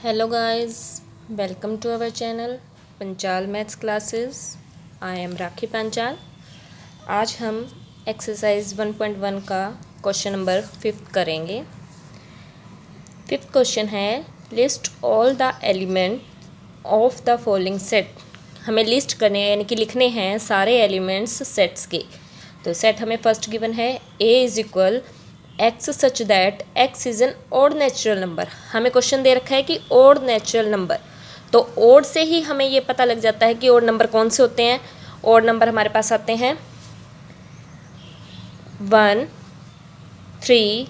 Hello guys, welcome to our channel Panchal maths classes. I am Rakhi Panchal. आज हम exercise 1.1 का question number 5 करेंगे। 5th question है list all the element of the following set. हमें list करने यानी कि लिखने हैं सारे एलिमेंट्स सेट्स के। तो सेट हमें फर्स्ट गिवन है A is equal x such that x is an odd natural number. हमें क्वेश्चन दे रखा है कि ओड नेचुरल नंबर, तो ओड से ही हमें ये पता लग जाता है कि ओड नंबर कौन से होते हैं। ओड नंबर हमारे पास आते हैं 1, 3,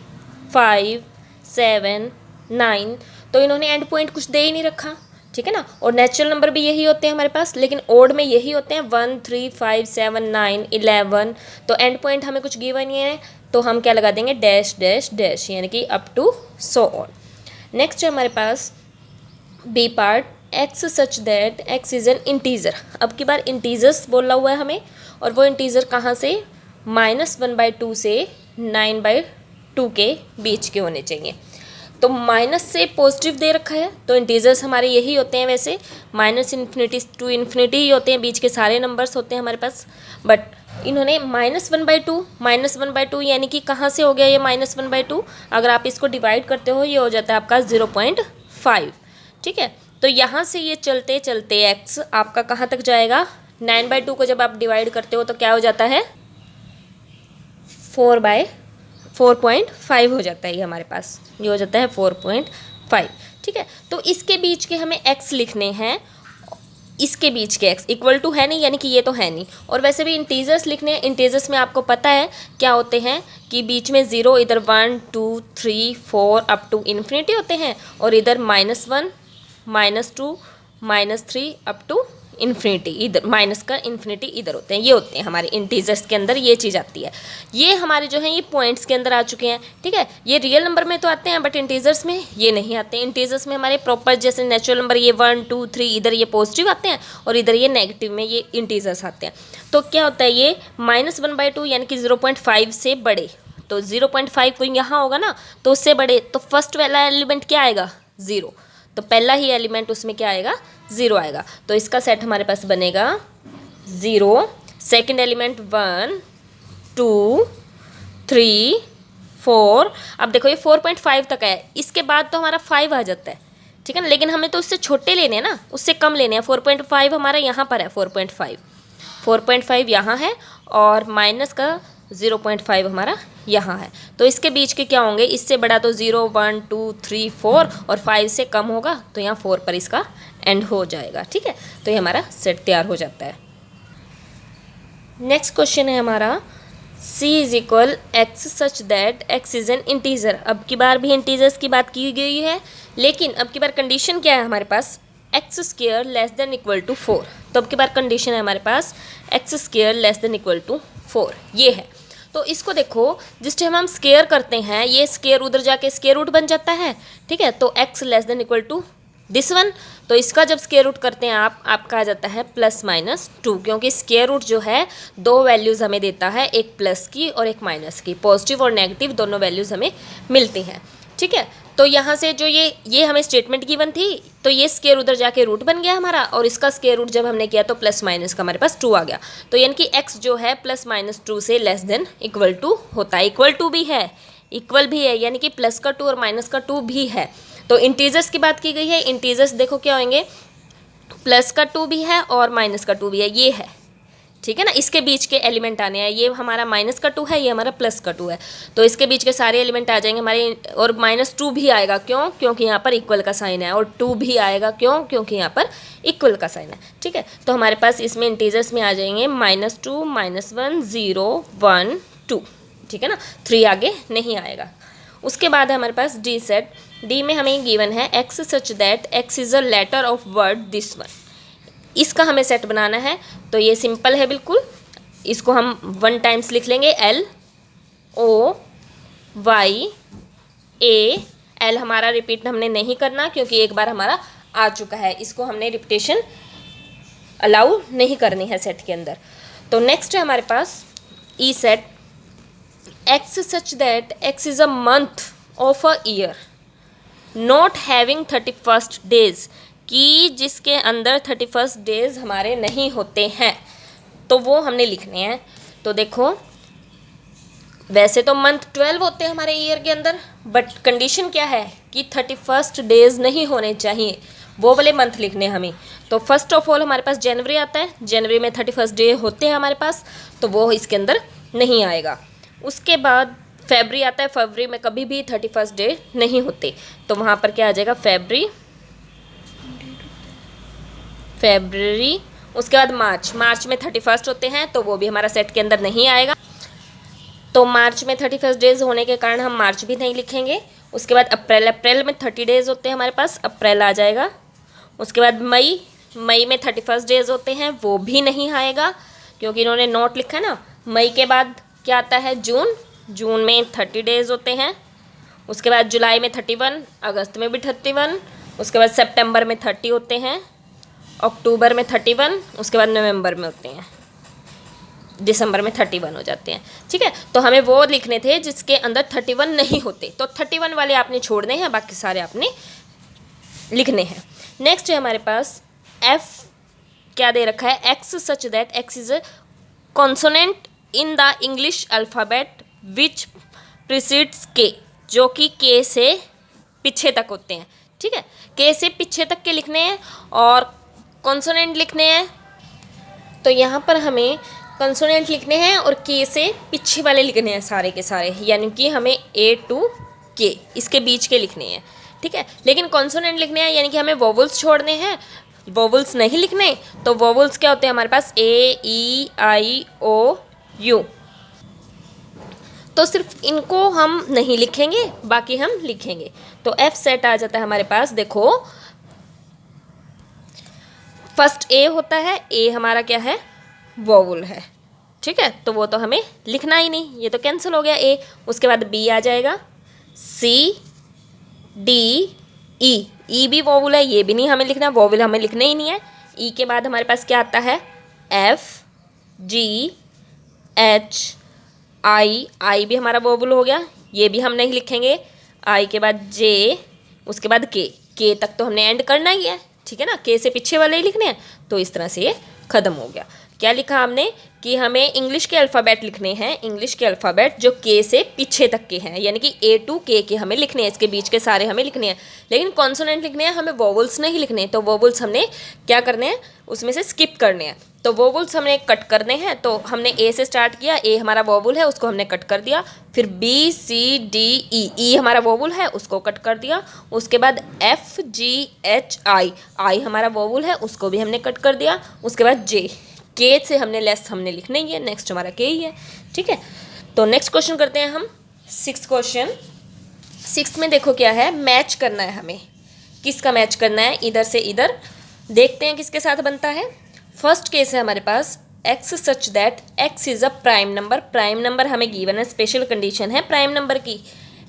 5, 7, 9। तो इन्होंने एंड पॉइंट कुछ दे ही नहीं रखा, ठीक है ना। और नेचुरल नंबर भी यही होते हैं हमारे पास, लेकिन ओड में यही होते हैं 1, 3, 5, 7, 9, 11। तो एंड पॉइंट हमें कुछ गिवन नहीं है, तो हम क्या लगा देंगे डैश डैश डैश, यानी कि up to so on. Next है हमारे पास B part x such that x is an integer. अब की बार इंटीजर्स बोला हुआ है हमें, और वो इंटीजर कहाँ से, -1/2 से 9/2 के बीच के होने चाहिए। तो माइनस से पॉजिटिव दे रखा है, तो इंटीजर्स हमारे यही होते हैं। वैसे -∞ to ∞ ही होते हैं, बीच के सारे नंबर्स होते हैं हमारे पास। बट इन्होंने -1/2 यानी कि कहाँ से हो गया ये -1/2। अगर आप इसको डिवाइड करते हो ये हो जाता है आपका 0.5, ठीक है। तो यहाँ से ये चलते चलते x आपका कहाँ तक जाएगा, 9/2 को जब आप डिवाइड करते हो तो क्या हो जाता है 4/4.5 हो जाता है। ये हमारे पास ये हो जाता है 4.5, ठीक है। तो इसके बीच के हमें x लिखने हैं, इसके बीच के x इक्वल टू है नहीं, यानी कि ये तो है नहीं। और वैसे भी इंटीजर्स लिखने हैं, इंटीजर्स में आपको पता है क्या होते हैं कि बीच में 0, इधर 1, 2, 3, 4 अप टू इन्फिनिटी होते हैं, और इधर -1, -2, -3 अप टू इन्फिनिटी, इधर माइनस का इन्फिनिटी इधर होते हैं। ये होते हैं हमारे इंटीजर्स के अंदर, ये चीज़ आती है। ये हमारे जो हैं ये पॉइंट्स के अंदर आ चुके हैं, ठीक है। ये रियल नंबर में तो आते हैं, बट इंटीजर्स में ये नहीं आते हैं। इंटीजर्स में हमारे प्रॉपर जैसे नेचुरल नंबर ये 1, 2, 3 इधर ये पॉजिटिव आते हैं, और इधर ये नेगेटिव में ये इंटीजर्स आते हैं। तो क्या होता है ये -1/2 यानी कि 0.5 से बड़े। तो 0.5 कोई यहाँ होगा ना, तो उससे बड़े, तो फर्स्ट वाला एलिमेंट क्या आएगा 0। तो पहला ही एलिमेंट उसमें क्या आएगा 0 आएगा। तो इसका सेट हमारे पास बनेगा 0, सेकंड एलिमेंट 1, 2, 3, 4। अब देखो ये 4.5 तक है, इसके बाद तो हमारा 5 आ जाता है, ठीक है ना। लेकिन हमें तो उससे छोटे लेने हैं ना, उससे कम लेने हैं। 4.5 हमारा यहाँ पर है, 4.5 यहाँ है, और माइनस का 0.5 हमारा यहाँ है। तो इसके बीच के क्या होंगे, इससे बड़ा तो 0, 1, 2, 3, 4, और 5 से कम होगा तो यहाँ 4 पर इसका एंड हो जाएगा, ठीक है। तो ये हमारा सेट तैयार हो जाता है। नेक्स्ट क्वेश्चन है हमारा c is equal x such that x is an integer. अब की बार भी इंटीजर्स की बात की गई है, लेकिन अब की बार कंडीशन क्या है हमारे पास, x² less than equal to 4। तो अब की बार कंडीशन है हमारे पास x² less than equal to 4, ये है। तो इसको देखो, जिस टाइम हम स्केयर करते हैं ये स्केयर उधर जाके स्केयर रूट बन जाता है, ठीक है। तो x less than equal to this one, तो इसका जब स्केयर रूट करते हैं आपका आ जाता है +-2, क्योंकि स्केयर रूट जो है दो वैल्यूज़ हमें देता है, एक प्लस की और एक माइनस की। पॉजिटिव और नेगेटिव दोनों वैल्यूज़ हमें मिलती हैं, ठीक है। तो यहाँ से जो ये हमें स्टेटमेंट गिवन थी, तो ये स्केयर उधर जाके रूट बन गया हमारा, और इसका स्केयर रूट जब हमने किया तो प्लस माइनस का हमारे पास 2 आ गया। तो यानी कि x जो है +-2 से लेस देन इक्वल टू होता है। इक्वल टू भी है, इक्वल भी है, यानी कि प्लस का 2 और माइनस का 2 भी है। तो इंटीजर्स की बात की गई है, इंटीजर्स देखो क्या होंगे, प्लस का 2 भी है और माइनस का 2 भी है, ये है, ठीक है ना। इसके बीच के एलिमेंट आने हैं, ये हमारा माइनस का 2 है, ये हमारा प्लस का 2 है। तो इसके बीच के सारे एलिमेंट आ जाएंगे हमारे, और -2 भी आएगा, क्यों, क्योंकि यहाँ पर इक्वल का साइन है, और 2 भी आएगा, क्यों, क्योंकि यहाँ पर इक्वल का साइन है, ठीक है। तो हमारे पास इसमें इंटीजर्स में आ जाएंगे -2, -1, 0, 1, 2, ठीक है ना। 3 आगे नहीं आएगा। उसके बाद है हमारे पास डी सेट। डी में हमें गिवन है x such that x is a letter of word this one. इसका हमें सेट बनाना है, तो ये सिंपल है बिल्कुल। इसको हम 1 टाइम्स लिख लेंगे, LOY L हमारा रिपीट हमने नहीं करना, क्योंकि एक बार हमारा आ चुका है, इसको हमने रिपीटेशन अलाउ नहीं करनी है सेट के अंदर। तो नेक्स्ट है हमारे पास E set x such that x is a month of a year. Not having 31 days, कि जिसके अंदर 31 डेज हमारे नहीं होते हैं, तो वो हमने लिखने हैं। तो देखो वैसे तो मंथ 12 होते हैं हमारे ईयर के अंदर, बट कंडीशन क्या है कि 31 डेज नहीं होने चाहिए, वो वाले मंथ लिखने हैं हमें। तो फर्स्ट ऑफ ऑल हमारे पास जनवरी आता है, जनवरी में 31 डे होते हैं हमारे पास, तो वो इसके अंदर नहीं आएगा। उसके बाद फरवरी आता है, फरवरी में कभी भी 31 डे नहीं होते, तो वहाँ पर क्या आ जाएगा फेब्रवरी। उसके बाद मार्च, मार्च में 31 होते हैं, तो वो भी हमारा सेट के अंदर नहीं आएगा, तो मार्च में 31 डेज होने के कारण हम मार्च भी नहीं लिखेंगे। उसके बाद अप्रैल, अप्रैल में 30 डेज होते हैं हमारे पास, अप्रैल आ जाएगा। उसके बाद मई, मई में 31 डेज होते हैं, वो भी नहीं आएगा क्योंकि इन्होंने नोट लिखा है ना। मई के बाद क्या आता है जून, जून में 30 डेज होते हैं। उसके बाद जुलाई में 31, अगस्त में भी 31, उसके बाद सितंबर में 30 होते हैं, अक्टूबर में 31, उसके बाद नवंबर में होते हैं, दिसंबर में 31 हो जाते हैं। ठीक है, तो हमें वो लिखने थे जिसके अंदर 31 नहीं होते, तो 31 वाले आपने छोड़ने हैं, बाकी सारे आपने लिखने हैं। नेक्स्ट है हमारे पास एफ, क्या दे रखा है, x such that x is a consonant in the English alphabet which precedes के, जो कि के से पीछे तक होते हैं। ठीक है, के से पीछे तक के लिखने हैं और कॉन्सोनेंट लिखने हैं। तो यहाँ पर हमें कंसोनेंट लिखने हैं और के से पीछे वाले लिखने हैं सारे के सारे, यानी कि हमें ए टू के इसके बीच के लिखने हैं। ठीक है, लेकिन कॉन्सोनेंट लिखने हैं यानी कि हमें वोवल्स छोड़ने हैं, वोवल्स नहीं लिखने। तो वोवल्स क्या होते हैं हमारे पास, ए ई आई ओ यू, तो सिर्फ इनको हम नहीं लिखेंगे, बाकी हम लिखेंगे। तो एफ सेट आ जाता है हमारे पास। देखो फर्स्ट ए होता है, ए हमारा क्या है, वोवल है। ठीक है, तो वो तो हमें लिखना ही नहीं, ये तो कैंसिल हो गया ए। उसके बाद बी आ जाएगा, सी डी ई, ई भी वोवल है, ये भी नहीं हमें लिखना, वोवल हमें लिखना ही नहीं है। ई के बाद हमारे पास क्या आता है, एफ जी एच आई, आई भी हमारा वोवल हो गया, ये भी हम नहीं लिखेंगे। आई के बाद जे, उसके बाद के तक तो हमने एंड करना ही है। ठीक है ना, के से पीछे वाले ही लिखने हैं, तो इस तरह से ये ख़त्म हो गया। क्या लिखा हमने कि हमें इंग्लिश के अल्फ़ाबेट लिखने हैं, इंग्लिश के अल्फ़ाबेट जो के से पीछे तक के हैं, यानी कि ए टू के हमें लिखने हैं, इसके बीच के सारे हमें लिखने हैं। लेकिन कॉन्सोनेंट लिखने हैं, हमें वोवल्स नहीं लिखने, तो वोवल्स हमने क्या करने हैं, उसमें से स्किप करने हैं। तो वोवल्स हमने कट करने हैं, तो हमने ए से स्टार्ट किया, ए हमारा वोवल है, उसको हमने कट कर दिया। फिर बी सी डी ई, ई हमारा वोवल है, उसको कट कर दिया। उसके बाद एफ जी एच आई, आई हमारा वोवल है, उसको भी हमने कट कर दिया। उसके बाद जे, के से हमने लेस हमने लिखना ही है, नेक्स्ट हमारा के ही है। ठीक है, तो नेक्स्ट क्वेश्चन करते हैं हम, 6 क्वेश्चन। 6 में देखो क्या है, मैच करना है हमें, किसका मैच करना है, इधर से इधर, देखते हैं किसके साथ बनता है। फर्स्ट केस है हमारे पास, x such that x is a prime number, prime number हमें गिवन है, स्पेशल कंडीशन है प्राइम नंबर की,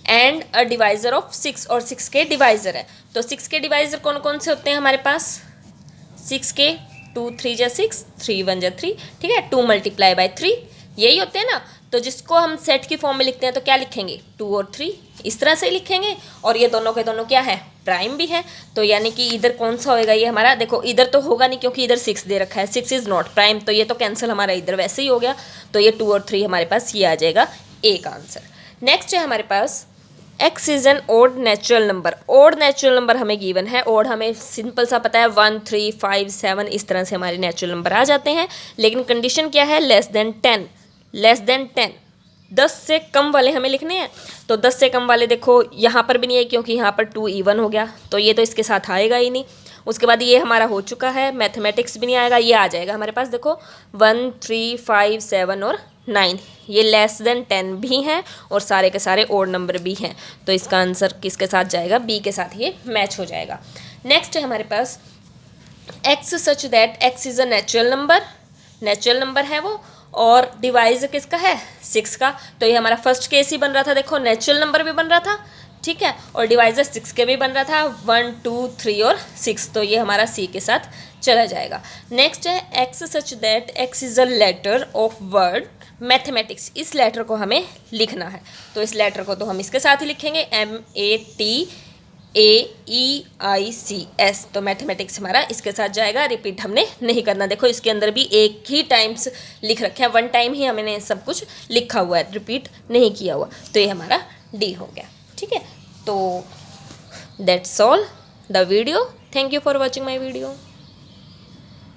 एंड अ डिवाइज़र ऑफ 6, और 6 के डिवाइज़र है। तो 6 के डिवाइज़र कौन कौन से होते हैं हमारे पास, 6 के 2 3 जा 6, 3 1 जा 3। ठीक है, 2 मल्टीप्लाई बाय 3, यही होते हैं ना। तो जिसको हम सेट की फॉर्म में लिखते हैं तो क्या लिखेंगे, 2 और 3, इस तरह से ही लिखेंगे। और ये दोनों के दोनों क्या है, प्राइम भी है। तो यानी कि इधर कौन सा होएगा ये हमारा, देखो इधर तो होगा नहीं क्योंकि इधर 6 दे रखा है, 6 इज़ नॉट प्राइम, तो ये तो कैंसिल हमारा इधर वैसे ही हो गया। तो ये 2 और 3 हमारे पास ये आ जाएगा ए का आंसर। नेक्स्ट है हमारे पास, x is an odd natural number, odd natural number हमें गिवन है। ओड हमें सिंपल सा पता है, 1 3 5 7 इस तरह से हमारे नेचुरल नंबर आ जाते हैं। लेकिन कंडीशन क्या है, लेस देन 10, लेस देन 10, 10 से कम वाले हमें लिखने हैं। तो 10 से कम वाले देखो यहाँ पर भी नहीं है क्योंकि यहाँ पर 2 इवन हो गया, तो ये तो इसके साथ आएगा ही नहीं। उसके बाद ये हमारा हो चुका है, मैथमेटिक्स भी नहीं आएगा, ये आ जाएगा हमारे पास देखो 1 3 5 7 और 9, ये लेस देन 10 भी हैं और सारे के सारे ओड नंबर भी हैं। तो इसका आंसर किसके साथ जाएगा, बी के साथ ये मैच हो जाएगा। नेक्स्ट है हमारे पास, x such that x is a natural number, natural number है वो, और डिवाइज़र किसका है, 6 का। तो ये हमारा फर्स्ट केस ही बन रहा था, देखो नेचुरल नंबर भी बन रहा था, ठीक है, और डिवाइज़र 6 के भी बन रहा था, 1 2 3 और 6, तो ये हमारा सी के साथ चला जाएगा। नेक्स्ट है, x such that x is a letter of word mathematics, इस लेटर को हमें लिखना है। तो इस लेटर को तो हम इसके साथ ही लिखेंगे, MAT AEICS, तो मैथमेटिक्स हमारा इसके साथ जाएगा। रिपीट हमने नहीं करना। देखो इसके अंदर भी एक ही टाइम्स लिख रखा है, 1 टाइम ही हमने सब कुछ लिखा हुआ है, रिपीट नहीं किया हुआ, तो ये हमारा D हो गया। ठीक है, तो that's all the video. Thank you for watching my video.